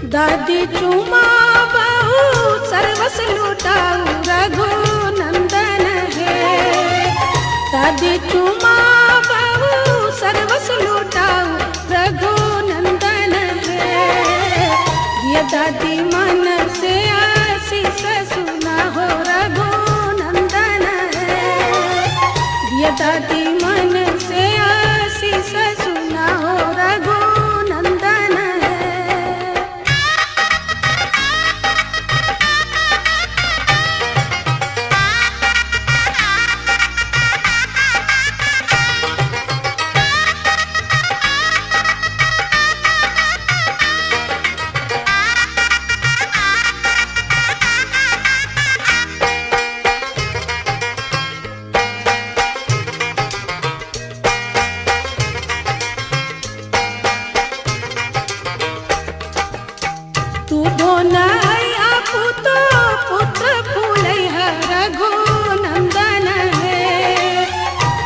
दादी चुमा बहु सर्वस लुटाऊ रघुनंदन है। दादी चुमा बहु सर्वस लुटाऊ रघुनंदन है। ये दादी मन से आशीष सुना हो रघुनंदन है। ये दादी मन से आशीष सुना हो रघुनंदन है। तू धोनैया पुतो पुत्र फूलैया रघुनंदन है।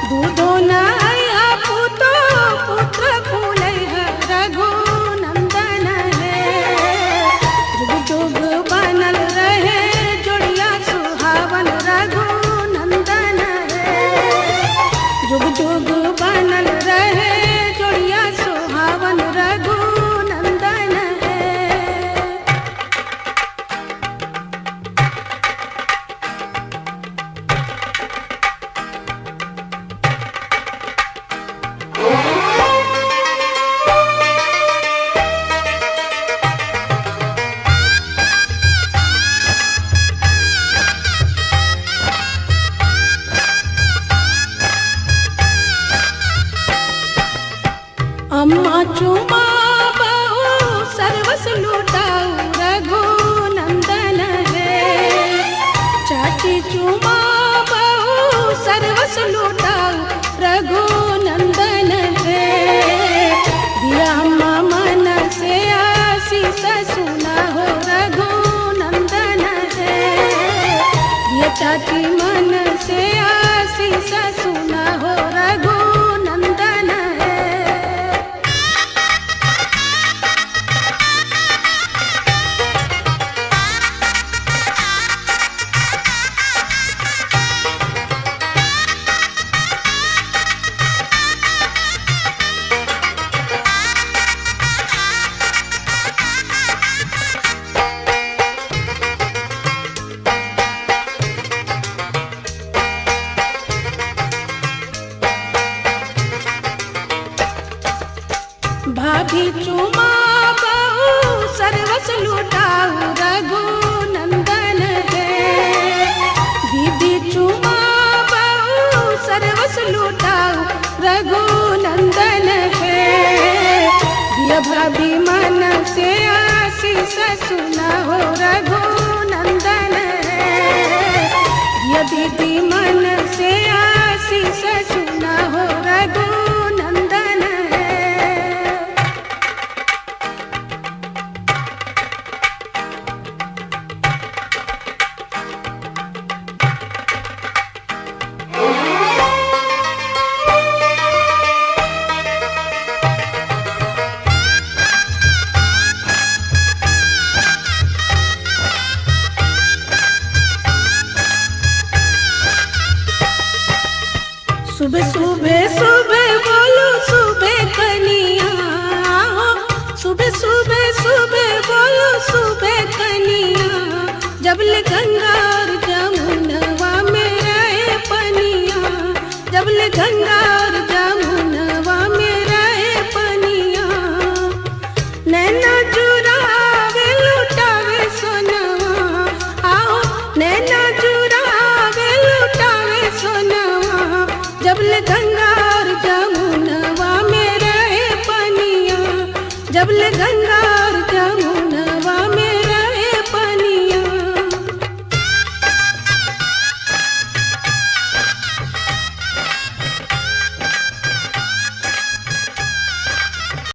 दूधो नैया पुतो पुत्र फूलैया रघुनंदन है। जुग जुग बनल रहे जोड़िया सुहावन रघुनंदन है। जुग जुग बनल रहे जोड़िया सुहावन रघुनंदन है। अम्मा चुमा बहु सर्वस लुटाऊ रघुनंदन है। चाची चुमा बहु सर्वस लुटाऊ रघुनंदन है। दिया अम्मा मन से आशीष सुना हो रघुनंदन है। दिया चाची मन से आशीष सुना हो रघुनंदन है। भाभी चुमा बहु सर्वस लुटा